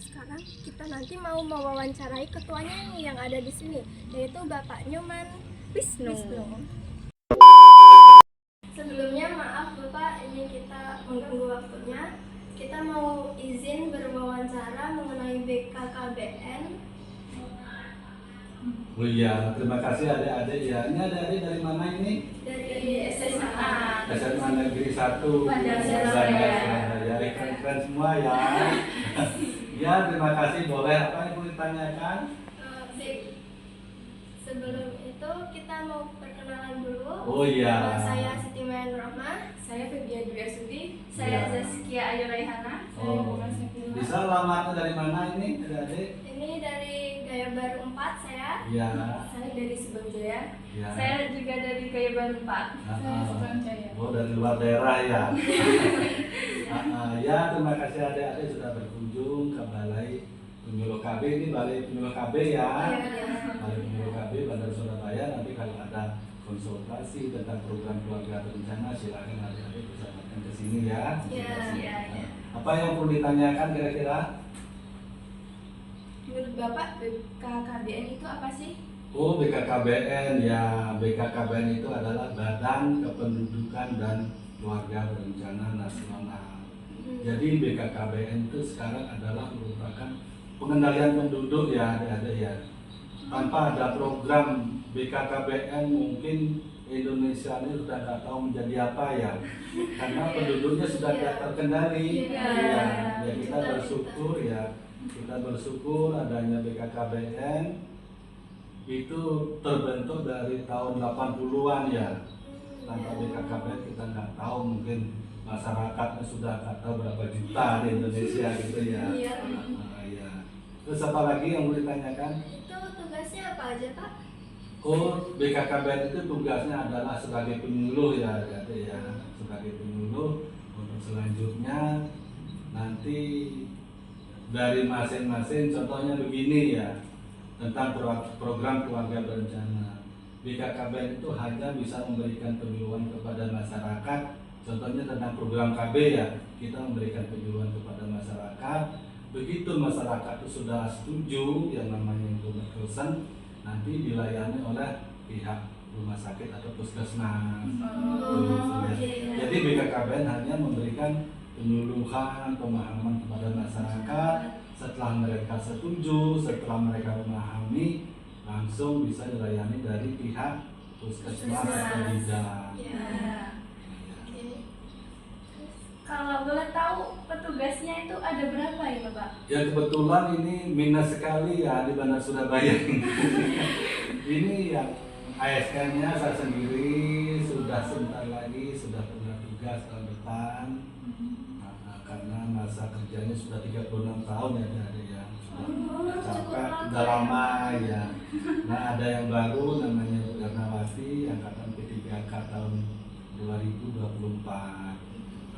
sekarang kita nanti mau mewawancarai ketuanya nih yang ada di sini, yaitu Bapak Nyoman Wisnu. Sebelumnya maaf Bapak, ini kita mengganggu waktunya. Kita mau izin berwawancara mengenai BKKBN. Oh iya, terima kasih adik-adik ya. Ini adik-adik dari mana ini? Dari SMA. SMA Negeri 1 Bandar Surabaya. Keren-keren semua ya. Ya, terima kasih. Boleh apa yang mau ditanyakan? Sebelum itu kita mau perkenalan dulu. Oh iya. Saya Siti Mayan Rahma. Saya Febia Dwi Sudi. Saya Ya. Zaskia Ayu Raihana. Oh, bisa alamatnya dari mana ini adik-adik? Ini dari Gaya Baru 4 saya. Ya. Saya dari Subang-Jaya. Ya. Saya juga dari Gaya Baru 4. Saya Ah, Subang-Jaya. oh, dari luar daerah ya. Ya, terima kasih adik-adik sudah berkunjung ke Balai Penyuluh KB. Ini Balai Penyuluh KB ya. Balai Penyuluh KB Bandar Surabaya. Nanti kalau ada konsultasi tentang program keluarga berencana, silakan adik-adik bisa datang ke sini ya. Iya. Apa yang perlu ditanyakan kira-kira? Menurut Bapak, BKKBN itu apa sih? Oh, BKKBN ya. BKKBN itu adalah Badan Kependudukan dan Keluarga Berencana Nasional. Jadi BKKBN itu sekarang adalah merupakan pengendalian penduduk ya adik-adik ya. Tanpa ada program BKKBN mungkin Indonesia ini sudah nggak tahu menjadi apa ya, karena penduduknya sudah tidak terkendali. Iya. Ya, kita bersyukur ya, kita bersyukur adanya BKKBN itu terbentuk dari tahun 80-an ya. Tanpa BKKBN kita nggak tahu, mungkin masyarakatnya sudah nggak tahu berapa juta di Indonesia gitu ya. Iya. Ya. Terus apa lagi yang mau ditanyakan? Itu tugasnya apa aja Pak? Oh, BKKBN itu tugasnya adalah sebagai penyuluh ya, adik-adik ya, sebagai penyuluh. Untuk selanjutnya nanti dari masing-masing, contohnya begini ya, tentang program keluarga berencana. BKKBN itu hanya bisa memberikan penyuluhan kepada masyarakat. Contohnya tentang program KB ya, kita memberikan penyuluhan kepada masyarakat. Begitu masyarakat itu sudah setuju, yang namanya inclusion, nanti dilayani oleh pihak rumah sakit atau puskesmas. Jadi BKKBN hanya memberikan penyuluhan, pemahaman kepada masyarakat. Setelah mereka setuju, setelah mereka memahami, langsung bisa dilayani dari pihak puskesmas atau bidan. Kalau boleh tahu, petugasnya itu ada berapa ya Bapak? Ya kebetulan ini minus sekali ya di Bandar Surabaya. Ini yang ASN-nya saya sendiri, sudah sebentar lagi sudah punya tugas tahun depan. Karena masa kerjanya sudah 36 tahun ya ada yang sudah capek, udah lama ya. Nah ada yang baru namanya Bu Ernawati, angkatan P3K tahun 2024.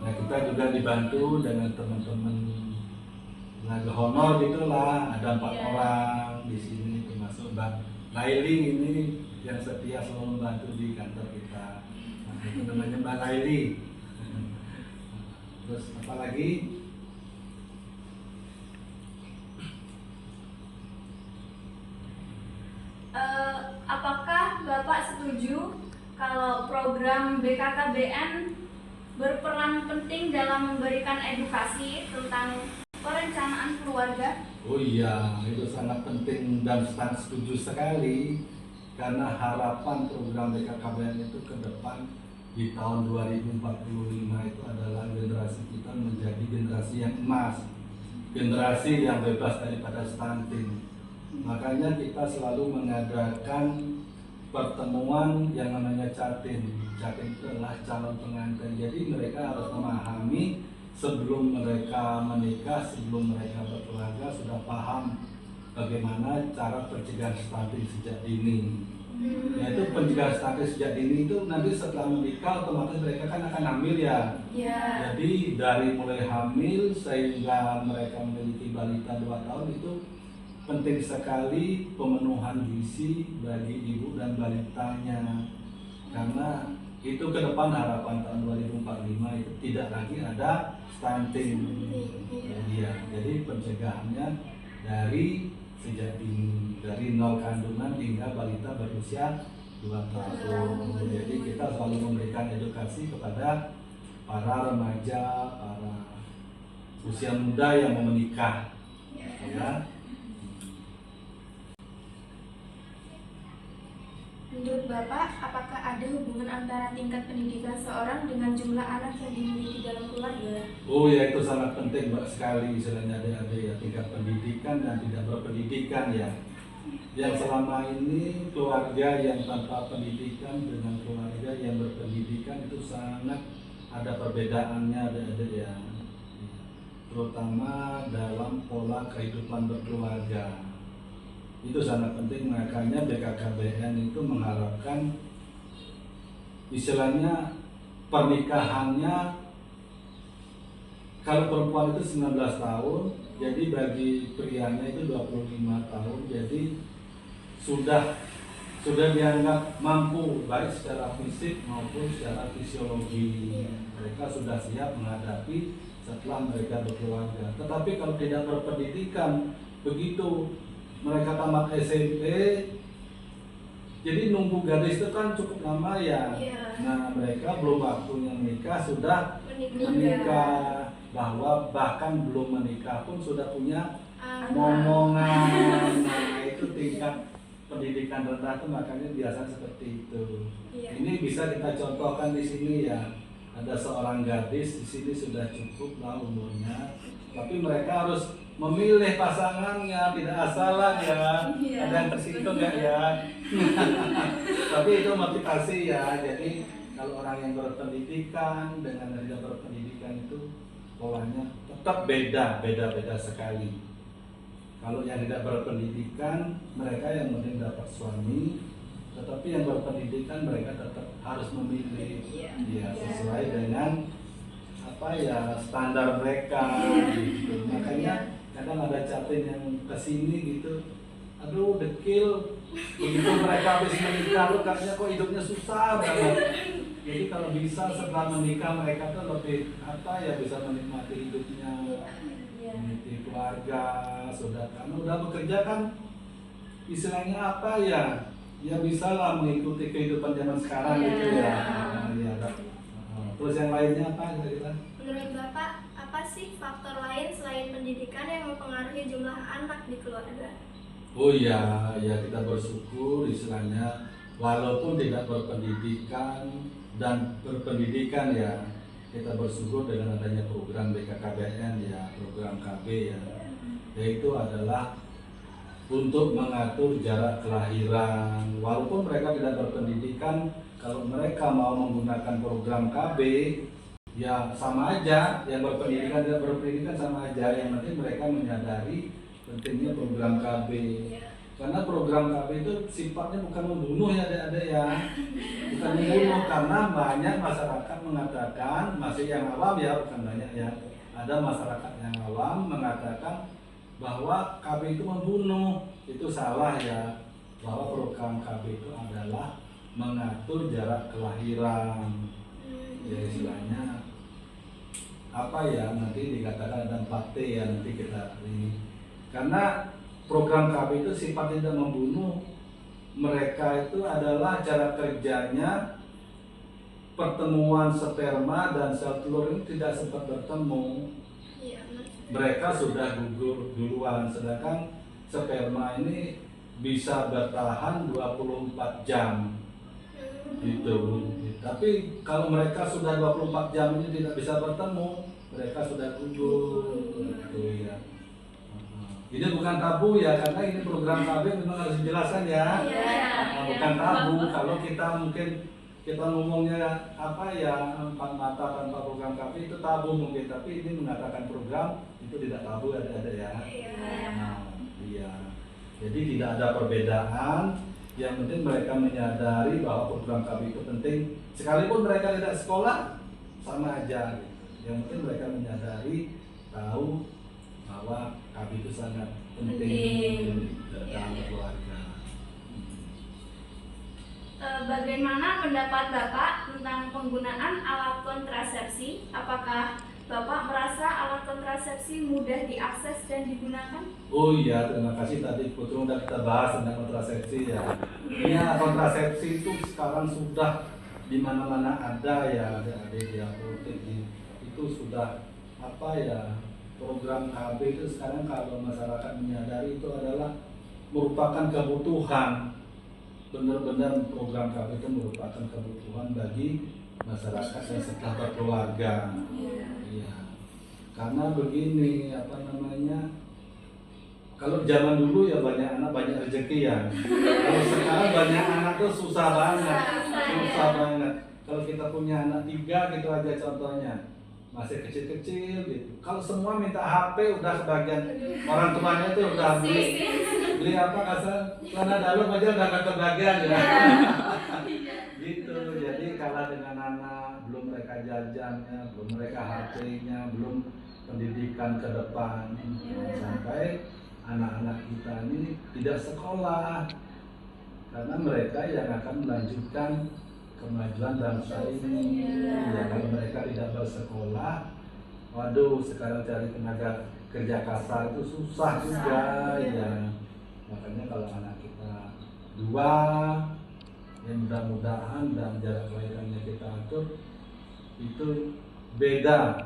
Nah kita juga dibantu dengan teman-teman tenaga honor gitulah, ada 4 orang di sini termasuk Mbak Laili ini yang setia selalu membantu di kantor kita. Nah, itu namanya Mbak Laili. Terus apa lagi? Apakah Bapak setuju kalau program BKKBN berperan penting dalam memberikan edukasi tentang perencanaan keluarga? Oh iya, itu sangat penting dan sangat setuju sekali, karena harapan program BKKBN itu ke depan di tahun 2045 itu adalah generasi kita menjadi generasi yang emas, generasi yang bebas daripada stunting. Makanya kita selalu mengadakan pertemuan yang namanya Catin. Catin itu adalah calon pengantin. Jadi mereka harus memahami sebelum mereka menikah, sebelum mereka berkeluarga sudah paham bagaimana cara pencegahan stunting sejak dini. Yaitu pencegahan stunting sejak dini itu nanti setelah menikah otomatis mereka kan akan hamil ya. Jadi dari mulai hamil sehingga mereka memiliki balita 2 tahun itu penting sekali pemenuhan gizi bagi ibu dan balitanya, karena itu ke depan harapan tahun 2045 itu tidak lagi ada stunting. Iya, jadi pencegahannya dari sejak dini, dari nol kandungan hingga balita berusia 2 tahun. Jadi kita selalu memberikan edukasi kepada para remaja, para usia muda yang mau menikah, ya. Menurut Bapak, apakah ada hubungan antara tingkat pendidikan seorang dengan jumlah anak yang dimiliki dalam keluarga? Oh ya, itu sangat penting Mbak sekali, istilahnya adik-adik ya, tingkat pendidikan dan tidak berpendidikan ya. Yang selama ini keluarga yang tanpa pendidikan dengan keluarga yang berpendidikan itu sangat ada perbedaannya adik-adik ya. Terutama dalam pola kehidupan berkeluarga. Itu sangat penting, makanya BKKBN itu mengharapkan istilahnya pernikahannya kalau perempuan itu 19 tahun, jadi bagi prianya itu 25 tahun, jadi sudah dianggap mampu baik secara fisik maupun secara fisiologi. Mereka sudah siap menghadapi setelah mereka berkeluarga. Tetapi kalau tidak berpendidikan, begitu mereka tamat SMP, jadi nunggu gadis itu kan cukup lama ya. Nah, mereka belum waktunya menikah sudah menikah, bahwa bahkan belum menikah pun sudah punya momongan. Nah, itu tingkat pendidikan rendah itu makanya biasa seperti itu. Ini bisa kita contohkan di sini ya. Ada seorang gadis di sini sudah cukup lah umurnya, tapi mereka harus memilih pasangannya, tidak asalan ya. Ada yang tersinggung nggak ya? Tapi itu motivasi ya. Jadi kalau orang yang berpendidikan dengan yang tidak berpendidikan itu polanya tetap beda sekali. Kalau yang tidak berpendidikan, mereka yang penting dapat suami, tetapi yang berpendidikan mereka tetap harus memilih ya sesuai dengan apa ya standar mereka gitu. Makanya kadang ada captain yang kesini gitu, aduh dekil, begitu mereka habis menikah lu kayaknya kok hidupnya susah banget. Jadi kalau bisa setelah menikah mereka tuh lebih apa ya, bisa menikmati hidupnya, menikmati keluarga, sudah karena udah bekerja kan istilahnya apa ya, ya bisa lah mengikuti kehidupan zaman sekarang gitu ya. Terus yang lainnya apa kira-kira? Menurut Bapak, apa sih faktor lain selain pendidikan yang mempengaruhi jumlah anak di keluarga? Oh ya, ya kita bersyukur istilahnya walaupun tidak berpendidikan dan berpendidikan ya, kita bersyukur dengan adanya program BKKBN ya, program KB ya, yaitu adalah untuk mengatur jarak kelahiran. Walaupun mereka tidak berpendidikan, kalau mereka mau menggunakan program KB ya sama aja, yang berpendidikan tidak berpendidikan sama aja. Yang penting mereka menyadari pentingnya program KB. Karena program KB itu sifatnya bukan membunuh ya adik-adik ya, bukan membunuh, karena banyak masyarakat mengatakan, masih yang awam ya, bukan banyak ya, ada masyarakat yang awam mengatakan bahwa KB itu membunuh. Itu salah ya, bahwa program KB itu adalah mengatur jarak kelahiran. Ya istilahnya apa ya, nanti dikatakan ada 4T ya, nanti kita ini. Karena program KB itu sifatnya tidak membunuh. Mereka itu adalah cara kerjanya pertemuan sperma dan sel telur ini tidak sempat bertemu. Mereka sudah gugur duluan, sedangkan sperma ini bisa bertahan 24 jam gitu. Tapi kalau mereka sudah 24 jam ini tidak bisa bertemu, mereka sudah gugur gitu ya. Ini bukan tabu ya, karena ini program KB memang harus dijelaskan ya. Bukan tabu. Kalau kita mungkin kita ngomongnya apa ya, 4 mata tanpa program KB itu tabu mungkin, tapi ini mengatakan program itu tidak tabu ada ya. Nah, iya. Jadi tidak ada perbedaan. Yang penting mereka menyadari bahwa program KB itu penting. Sekalipun mereka tidak sekolah sama aja. Yang penting mereka menyadari, tahu bahwa KB itu sangat penting dalam keluarga. Bagaimana pendapat Bapak tentang penggunaan alat kontrasepsi? Apakah Bapak merasa alat kontrasepsi mudah diakses dan digunakan? Oh iya, terima kasih tadi Putri udah kita bahas tentang kontrasepsi ya. Iya, kontrasepsi itu sekarang sudah di mana-mana ada ya, ada di apotek itu sudah apa ya, program KB itu sekarang kalau masyarakat menyadari itu adalah merupakan kebutuhan. Benar-benar program KB itu merupakan kebutuhan bagi masyarakat yang setelah berkeluarga. Iya. Karena begini, apa namanya? Kalau zaman dulu ya banyak anak banyak rezeki ya. Kalau sekarang banyak anak tuh susah banget. Susah banget. Kalau kita punya anak 3 gitu aja contohnya. Masih kecil-kecil gitu. Kalau semua minta HP udah sebagian orang tuanya tuh udah beli apa kasar celana dalam aja udah gak kebagian ya. Gitu. Jadi kalah dengan anak, belum mereka jajannya, belum mereka HP-nya, belum pendidikan ke depan. Sampai anak-anak kita ini tidak sekolah karena mereka yang akan melanjutkan kemajuan bangsa ini. Ya, kalau mereka tidak bersekolah, waduh sekarang cari tenaga kerja kasar itu susah juga ya. Makanya kalau anak kita 2, ya mudah-mudahan dan jarak kelahirannya kita atur itu beda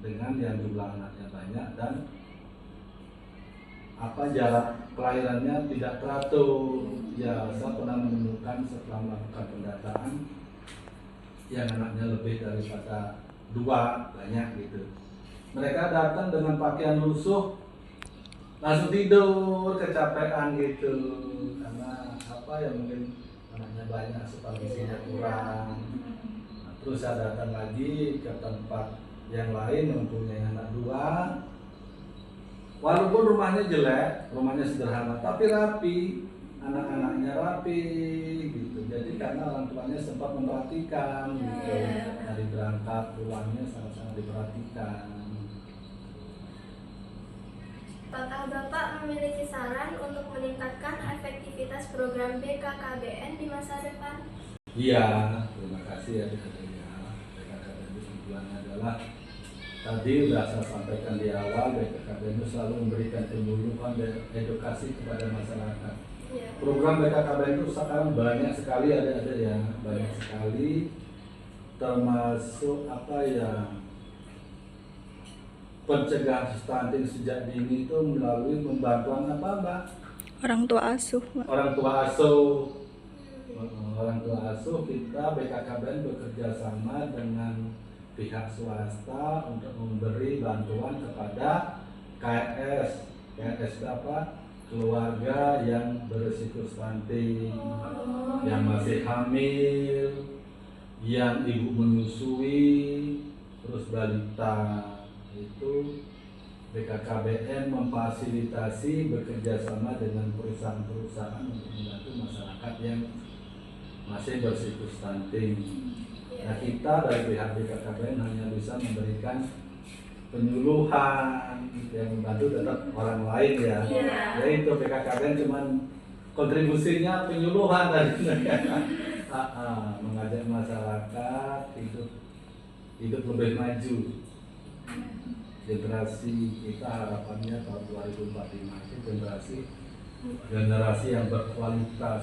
dengan yang jumlah anaknya banyak dan jarak kelahirannya tidak teratur. Ya, saya pernah menemukan setelah melakukan pendataan yang anaknya lebih daripada 2 banyak gitu. Mereka datang dengan pakaian lusuh, langsung tidur, kecapean gitu. Karena mungkin anaknya banyak, supervisinya kurang. Nah, terus saya datang lagi ke tempat yang lain mempunyai anak 2. Walaupun rumahnya jelek, rumahnya sederhana, tapi rapi, anak-anaknya rapi, gitu. Jadi karena orang tuanya sempat memperhatikan, gitu. Dari berangkat pulangnya sangat-sangat diperhatikan. Apakah Bapak memiliki saran untuk meningkatkan efektivitas program BKKBN di masa depan? Iya, terima kasih ya. BKKBN itu tujuannya adalah tadi sudah saya sampaikan di awal, BKKBN itu selalu memberikan penyuluhan dan edukasi kepada masyarakat. Program BKKBN itu sekarang banyak sekali ada ya, banyak sekali, termasuk pencegahan stunting sejak dini itu melalui pembantuan Mbak? Orang tua asuh. Orang tua asuh. Orang tua asuh kita BKKBN bekerja sama dengan pihak swasta untuk memberi bantuan kepada KRS. KRS itu keluarga yang berisiko stunting, yang masih hamil, yang ibu menyusui, terus balita. Itu BKKBN memfasilitasi bekerjasama dengan perusahaan-perusahaan untuk membantu masyarakat yang masih berisiko stunting. Nah, kita dari pihak BKKBN hanya bisa memberikan penyuluhan yang membantu tetap orang lain ya. Yaitu BKKBN cuman kontribusinya penyuluhan dari mengajak masyarakat hidup lebih maju. Generasi kita harapannya tahun 2045 itu generasi yang berkualitas.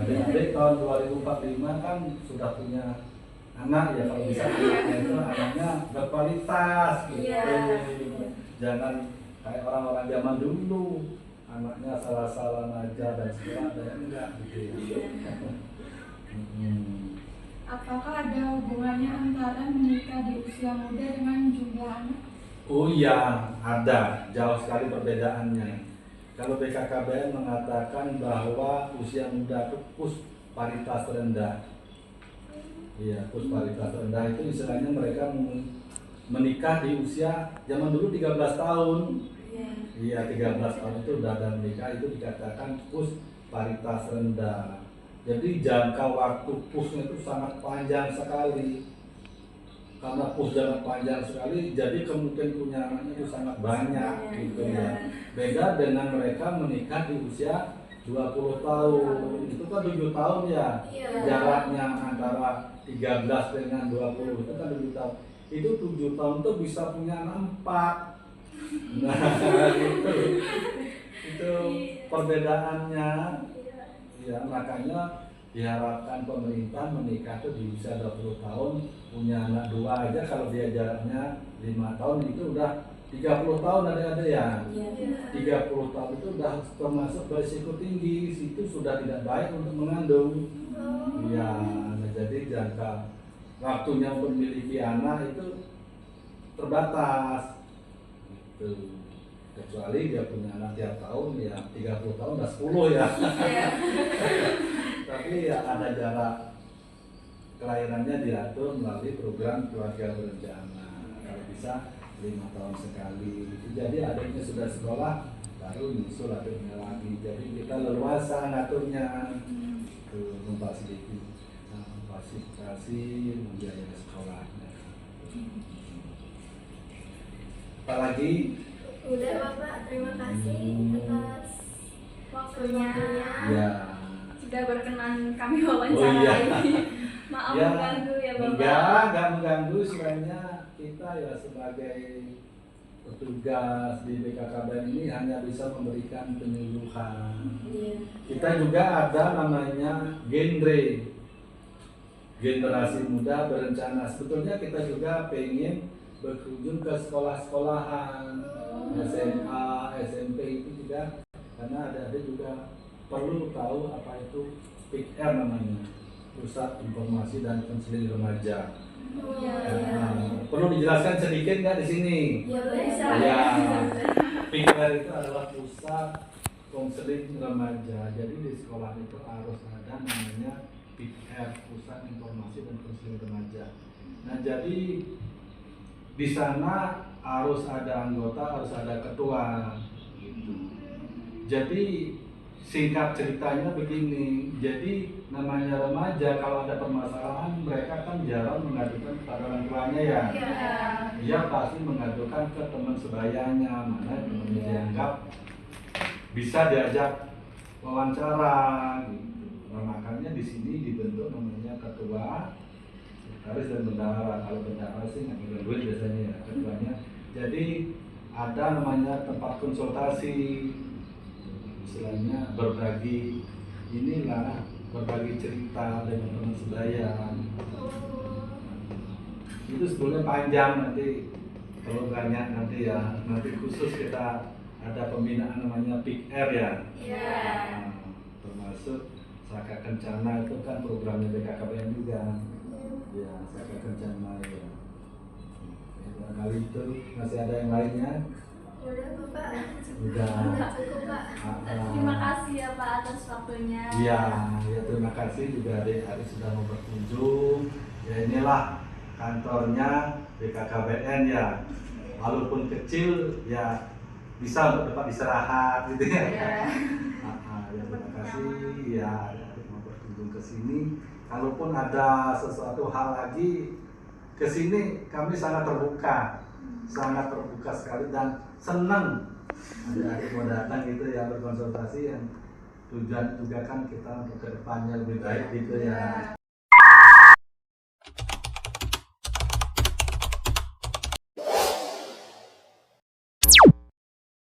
Adik-adik tahun 2045 kan sudah punya anak ya, kalau bisa anaknya berkualitas gitu. Jangan kayak orang-orang zaman dulu, anaknya salah-salah aja dan sebagainya, enggak gitu. Apakah ada hubungannya antara menikah di usia muda dengan jumlah anak? Oh iya, ada, jauh sekali perbedaannya. Kalau BKKBN mengatakan bahwa usia muda itu paritas rendah. Iya, paritas rendah itu istilahnya mereka menikah di usia zaman dulu 13 tahun. Iya, 13 tahun itu udah ada menikah, itu dikatakan paritas rendah. Jadi jangka waktu pusnya itu sangat panjang sekali. Karena pus sangat panjang sekali, jadi kemungkinan punya anaknya itu sangat banyak gitu ya. Beda dengan mereka menikah di usia 20 tahun. Itu kan 7 tahun ya. Iya. Jaraknya antara 13 dengan 20 itu kan 7 tahun. Itu 7 tahun tuh bisa punya anak 4. Nah, gitu. Itu perbedaannya. Iya. Ya, makanya diharapkan pemerintah menikah tuh di usia 20 tahun punya anak 2 aja. Kalau dia jaraknya 5 tahun itu udah 30 tahun ada ya. Iya. 30 tahun itu udah termasuk berisiko tinggi, itu sudah tidak baik untuk mengandung. Ya, nah jadi jangka waktunya untuk memiliki anak itu terbatas. Gitu. Kecuali dia punya anak tiap tahun ya 30 tahun udah 10 ya. Tapi ya ada jarak kelahirannya diatur melalui program keluarga berencana. Kalau bisa 5 tahun sekali. Jadi adiknya sudah sekolah baru nyusul adiknya lagi. Jadi kita leluasa ngaturnya. Memfasilitasi membiayai sekolahnya. Apalagi Udah Bapak, terima kasih atas Waktunya ya. sudah berkenan kami Oh wawancara iya. ini. Maaf Ya, mengganggu ya Bapak. enggak mengganggu. Sebenarnya kita ya sebagai petugas di BKKBN ini hanya bisa memberikan penyuluhan. Iya. Kita juga ada namanya generasi muda berencana. Sebetulnya kita juga pengen berkunjung ke sekolah-sekolahan, SMA, SMP itu juga, karena adik-adik juga perlu tahu apa itu PR namanya, Pusat Informasi dan Konseling Remaja. Perlu dijelaskan sedikit nggak di sini? Ya boleh. Ya, PR itu adalah Pusat Konseling Remaja. Jadi di sekolah itu harus ada namanya PR, Pusat Informasi dan Konseling Remaja. Nah, jadi di sana harus ada anggota, harus ada ketua. Gitu. Jadi singkat ceritanya begini, jadi namanya remaja kalau ada permasalahan mereka kan jarang mengadukan kepada orang tuanya ya. Dia pasti mengadukan ke teman sebayanya, mana temannya dianggap bisa diajak wawancara gitu. Nah, makanya di sini dibentuk namanya ketua, sekretaris dan bendahara. Kalau bendahara sih nggak pegang duit biasanya ya ketuanya. Jadi ada namanya tempat konsultasi, istilahnya berbagi berbagi cerita dengan teman sebaya. Itu sebetulnya panjang nanti kalau banyak nanti ya, nanti khusus kita ada pembinaan namanya PR ya. Nah, termasuk Saka Kencana itu kan programnya BKKBN juga. Ya, Saka Kencana ya. Kali itu masih ada yang lainnya. Udah Bapak. Udah. Cukup Pak. Terima kasih ya Pak atas waktunya. Iya, ya terima kasih juga adik-adik sudah mau berkunjung. Ya inilah kantornya BKKBN ya. Walaupun kecil ya bisa untuk tempat istirahat gitu ya. Ya terima kasih ya adik-adik mau berkunjung ke sini. Kalaupun ada sesuatu hal lagi ke sini kami sangat terbuka sekali dan senang adik-adik mau datang gitu ya berkonsultasi yang tujuan juga kan kita untuk kedepannya lebih baik gitu ya.